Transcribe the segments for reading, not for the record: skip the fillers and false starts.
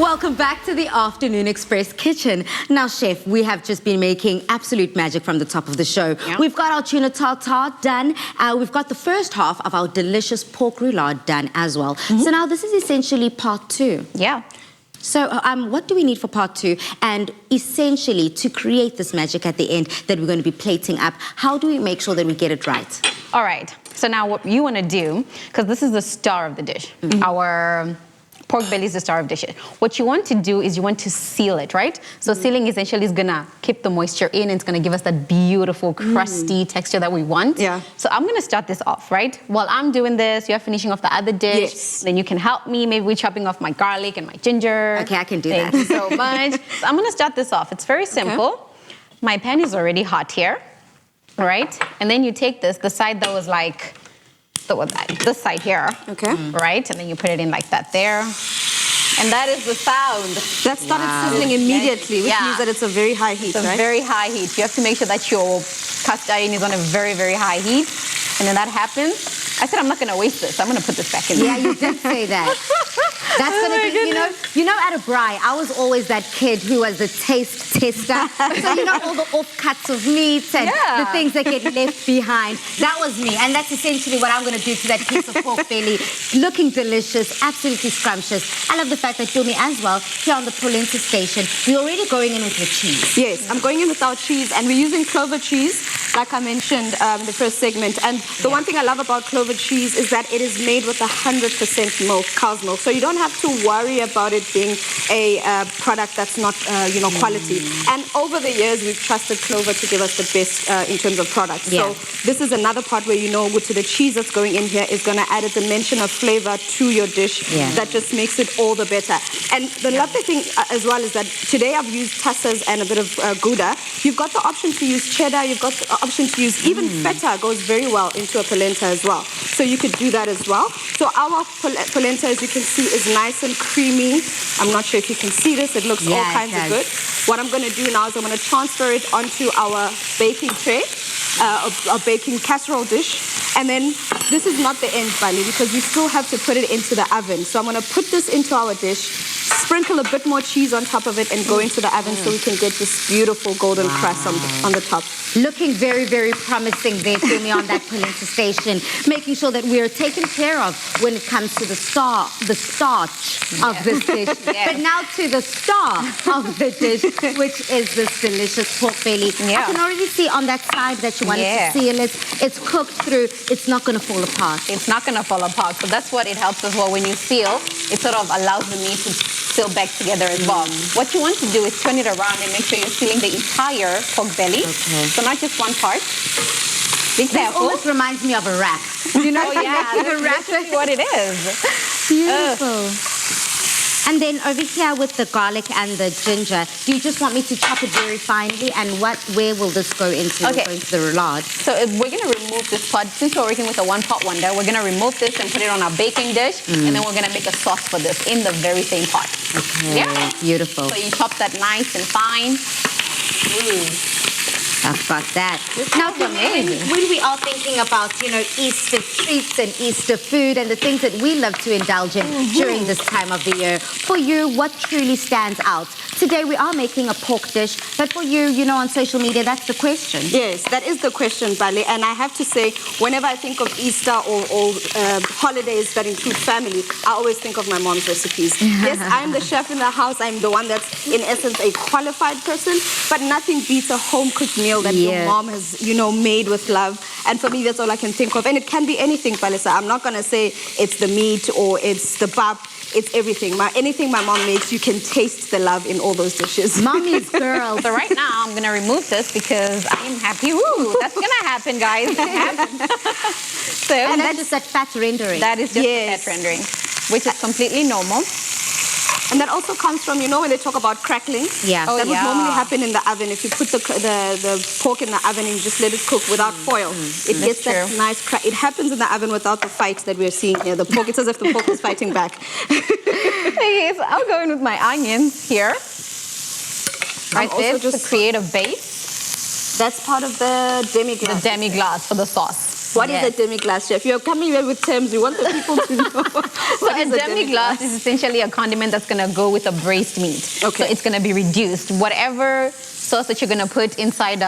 Welcome back to the Afternoon Express kitchen. Now, Chef, we have just been making absolute magic from the top of the show. Yep. We've got our tuna tartare done. We've got the first half of our delicious pork roulade done as well. So now this is essentially part two. Yeah. So what do we need for part two? And essentially, to create this magic at the end that we're going to be plating up, how do we make sure that we get it right? All right. So now what you want to do, because this is the star of the dish, our pork belly is the star of the dish. What you want to do is you want to seal it, right? So sealing essentially is going to keep the moisture in. It's going to give us that beautiful, crusty texture that we want. Yeah. So I'm going to start this off, right? While I'm doing this, you're finishing off the other dish. Yes. Then you can help me. Maybe we're chopping off my garlic and my ginger. Okay, I can do that. Thank you so much. So I'm going to start this off. It's very simple. Okay. My pan is already hot here, right? And then you take this, the side that was like, this side here, okay, right? And then you put it in like that there. And that is the sound. That started sizzling immediately, which means that it's a very high heat, right? It's a very high heat. You have to make sure that your cast iron is on a very, very high heat. And then that happens. I said I'm not going to waste this. I'm going to put this back in there. Yeah, you did say that. That's going to be, you know, at a braai, I was always that kid who was a taste tester. So, you know, all the offcuts of meat and the things that get left behind. That was me. And that's essentially what I'm going to do to that piece of pork belly. Looking delicious, absolutely scrumptious. I love the fact that Dumi as well, here on the Polenta station, we're already going in with the cheese. Yes, I'm going in with our cheese, and we're using clover cheese, like I mentioned in the first segment. And the one thing I love about clover cheese is that it is made with 100% milk, cow's milk. So you don't have to worry about it being a product that's not, quality. And over the years, we've trusted Clover to give us the best in terms of products. So this is another part where to the cheese that's going in here is going to add a dimension of flavor to your dish that just makes it all the better. And the lovely thing as well is that today I've used tassas and a bit of Gouda. You've got the option to use cheddar. You've got the option to use even feta goes very well into a polenta as well. So you could do that as well. So our polenta, as you can see, is nice and creamy. I'm not sure if you can see this. It looks all kinds of good. What I'm going to do now is I'm going to transfer it onto our baking tray, a baking casserole dish. And then this is not the end, Bali, because we still have to put it into the oven. So I'm going to put this into our dish, sprinkle a bit more cheese on top of it, and go into the oven so we can get this beautiful golden crust on the top. Looking very, very promising there for me on that polenta station. Making sure that we're taken care of when it comes to the starch of this dish. But now to the star of the dish, which is this delicious pork belly. I can already see on that side that you wanted to seal it. It's cooked through. It's not going to fall apart. It's not going to fall apart. So that's what it helps as well. When you seal, it sort of allows the meat to seal back together as well. What you want to do is turn it around and make sure you're sealing the entire pork belly. So not just one part. Be careful. This almost reminds me of a wrap. You know, that's what it is. Beautiful. And then over here with the garlic and the ginger, do you just want me to chop it very finely? And where will this go into? Okay. Go into the roulade? So we're going to remove this pot. Since we're working with a one-pot wonder, we're going to remove this and put it on our baking dish. And then we're going to make a sauce for this in the very same pot. Okay. Yeah. Beautiful. So you chop that nice and fine. I've got that. Now, when we are thinking about, Easter treats and Easter food and the things that we love to indulge in during this time of the year, for you, what truly stands out? Today, we are making a pork dish, but for you, on social media, that's the question. Yes, that is the question, Bali. And I have to say, whenever I think of Easter or holidays that include family, I always think of my mom's recipes. Yes, I'm the chef in the house. I'm the one that's, in essence, a qualified person, but nothing beats a home-cooked meal that your mom has, made with love. And for me, that's all I can think of. And it can be anything, Palisa. I'm not going to say it's the meat or it's the pap. It's everything. Anything my mom makes, you can taste the love in all those dishes. Mommy's girl. So right now, I'm going to remove this because I am happy. Woo, that's going to happen, guys. And that's just that fat rendering. That is just fat rendering, which is completely normal. And that also comes from, when they talk about crackling. Yeah. That would normally happen in the oven. If you put the pork in the oven and you just let it cook without foil, it gets that nice crack. It happens in the oven without the fight that we're seeing here. The pork, it's as if the pork is fighting back. Okay, so I'll go in with my onions here. Right there, just to create a base. That's part of the demi-glace. The demi-glace for the sauce. What is a demi-glace, chef? You're coming here with terms. You want the people to know. So a demi-glace is essentially a condiment that's going to go with a braised meat. Okay. So it's going to be reduced. Whatever sauce that you're going to put inside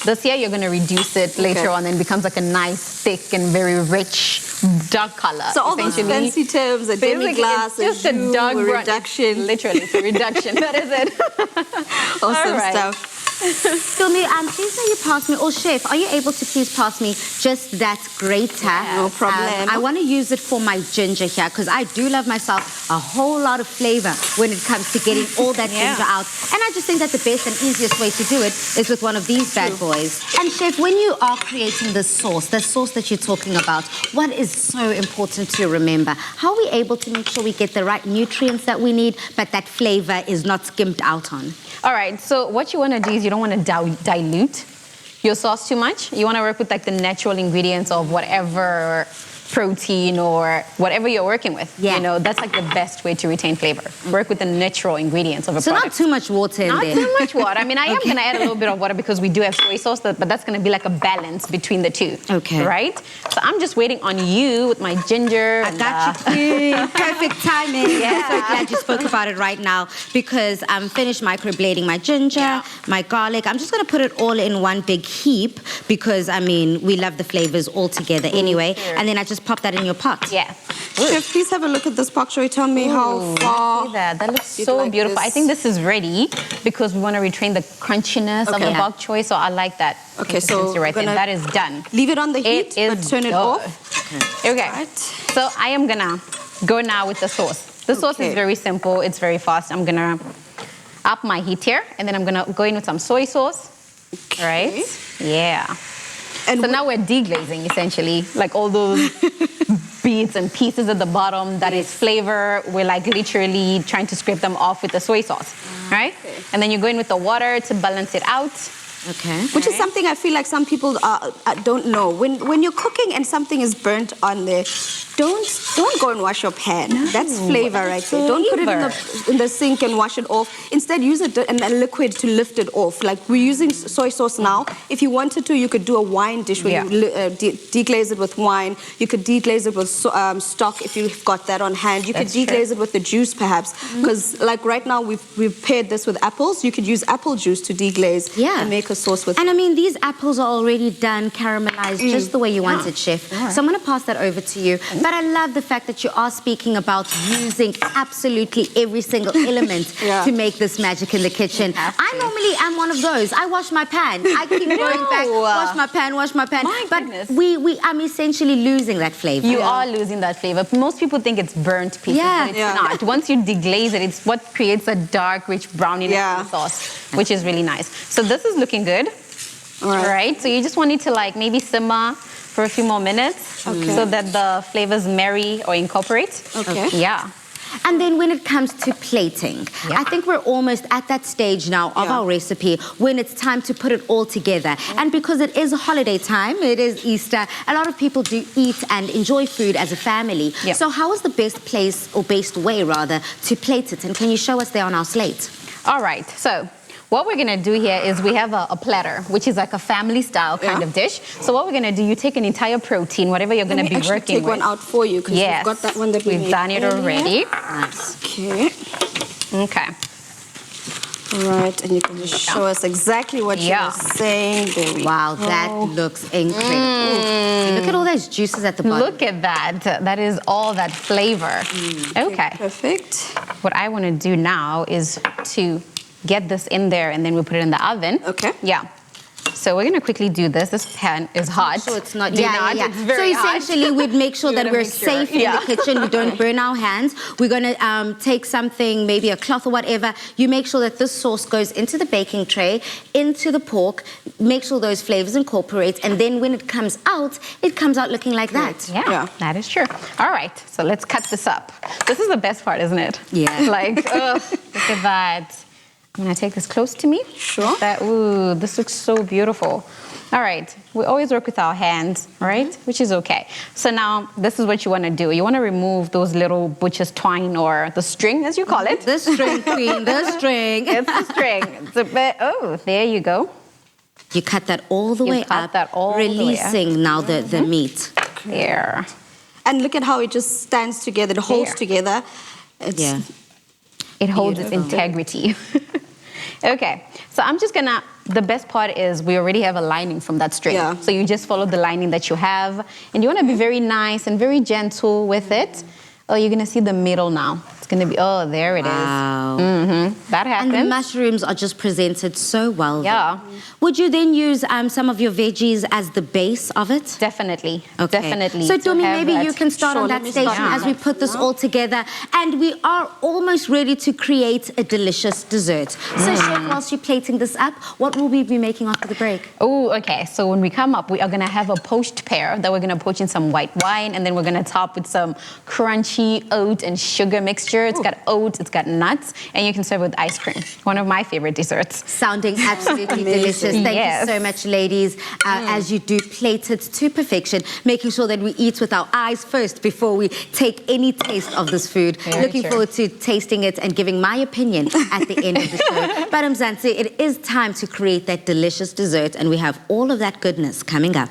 this here, you're going to reduce it later on, and it becomes like a nice, thick, and very rich, dark color. So all those fancy terms, a demi-glace, just a dark reduction. Literally, it's a reduction. That is it. Awesome stuff. Silmi, please may you pass me, or chef, are you able to please pass me just that grater? No problem. I want to use it for my ginger here because I do love myself a whole lot of flavor when it comes to getting all that ginger out. And I just think that the best and easiest way to do it is with one of these bad boys. And chef, when you are creating this sauce, the sauce that you're talking about, what is so important to remember? How are we able to make sure we get the right nutrients that we need, but that flavor is not skimped out on? All right, so what you want to do is you don't want to dilute your sauce too much. You want to work with like the natural ingredients of whatever protein or whatever you're working with. Yeah. You know, that's like the best way to retain flavor. Work with the natural ingredients of a product. So not too much water in there. Not too much water. I mean, I am going to add a little bit of water because we do have soy sauce, but that's going to be like a balance between the two. Okay. Right? So I'm just waiting on you with my ginger. I got you. Perfect timing. I'm so glad you spoke about it right now because I'm finished microblading my ginger, my garlic. I'm just going to put it all in one big heap because, I mean, we love the flavors all together anyway. Sure. And then I just pop that in your pot. Yeah. Chef, please have a look at this pak choy. Tell me how far. See that? That looks so like beautiful. this. I think this is ready because we want to retain the crunchiness of the Okay. bok choy. So I like that. Okay, so consistency right there. gonna That is done. Leave it on the heat, It is but turn it done. off. Okay. Right. So I am gonna go now with the sauce. The sauce is very simple. It's very fast. I'm gonna up my heat here, and then I'm gonna go in with some soy sauce. All right. Yeah. And So now we're deglazing essentially, like all those bits and pieces at the bottom that is flavor. We're like literally trying to scrape them off with the soy sauce, right? And then you go in with the water to balance it out. Okay. which is something I feel like some people don't know. When you're cooking and something is burnt on there, don't go and wash your pan. That's flavor right there. Don't put it in the sink and wash it off. Instead, use a liquid to lift it off. Like we're using soy sauce now. If you wanted to, you could do a wine dish where you deglaze it with wine. You could deglaze it with stock if you've got that on hand. You could deglaze it with the juice perhaps. Because like right now we've paired this with apples. You could use apple juice to deglaze and make a sauce with. And I mean, these apples are already done, caramelized, just the way you want it, chef. So I'm going to pass that over to you. But I love the fact that you are speaking about using absolutely every single element to make this magic in the kitchen. I normally am one of those. I wash my pan. I keep going back, wash my pan, wash my pan. But I'm essentially losing that flavor. You are losing that flavor. Most people think it's burnt pieces, but it's not. Once you deglaze it, it's what creates a dark, rich browniness in the sauce, which is really nice. So this is looking good. All right. So you just want it to like maybe simmer for a few more minutes so that the flavors marry or incorporate. Yeah. And then when it comes to plating, I think we're almost at that stage now of our recipe when it's time to put it all together. And because it is a holiday time, it is Easter, a lot of people do eat and enjoy food as a family. So how is the best place, or best way rather, to plate it? And can you show us there on our slate? All right. So what we're going to do here is we have a platter, which is like a family style kind of dish. So what we're going to do, you take an entire protein, whatever you're going to be working with. Take one out for you because we've got that one that we've done it already. Nice. Okay. Okay. All right, and you can just show us exactly what you were saying. There we Wow, that looks incredible. Look at all those juices at the bottom. Look at that. That is all that flavor. Okay. Perfect. What I want to do now is to get this in there and then we put it in the oven. Okay. Yeah. So we're going to quickly do this. This pan is hot. So it's not, It's very so essentially we'd make sure that we're safe in the kitchen. We don't burn our hands. We're going to take something, maybe a cloth or whatever. You make sure that this sauce goes into the baking tray, into the pork, make sure those flavors incorporate, and then when it comes out looking like that. Yeah, that is true. All right, so let's cut this up. This is the best part, isn't it? Yeah. Like, look at that. I'm gonna take this close to me. Sure. Ooh, this looks so beautiful. All right, we always work with our hands, right? Which is okay. So now, this is what you wanna do. You wanna remove those little butcher's twine or the string, as you call it. The string, queen, the string. It's the string. It's a bit, there you go. You cut that all the way cut up, that all the way up. releasing now the meat. There. And look at how it just stands together, it holds together. It's It holds its Beautiful. integrity. Okay, so I'm just gonna, the best part is we already have a lining from that string. Yeah. So you just follow the lining that you have, and you wanna be very nice and very gentle with it. Oh, you're gonna see the middle now. It's gonna be, oh, there it is. Wow. That And the happens. mushrooms are just presented so well. Yeah. Would you then use some of your veggies as the base of it? Definitely, Okay. definitely. So, to Domi, have maybe that. you can start Sure, on let that me station start as we put this all together. And we are almost ready to create a delicious dessert. So, Chef, whilst you're plating this up, what will we be making after the break? Oh, okay. So when we come up, we are gonna have a poached pear that we're gonna poach in some white wine, and then we're gonna top with some crunchy oat and sugar mixture. It's got oats, it's got nuts, and you can serve with ice cream. One of my favorite desserts. Sounding absolutely delicious. Thank Yes. you so much, ladies, as you do plate it to perfection, making sure that we eat with our eyes first before we take any taste of this food. Very Looking true. forward to tasting it and giving my opinion at the end of the show. But Mzansi, it is time to create that delicious dessert, and we have all of that goodness coming up.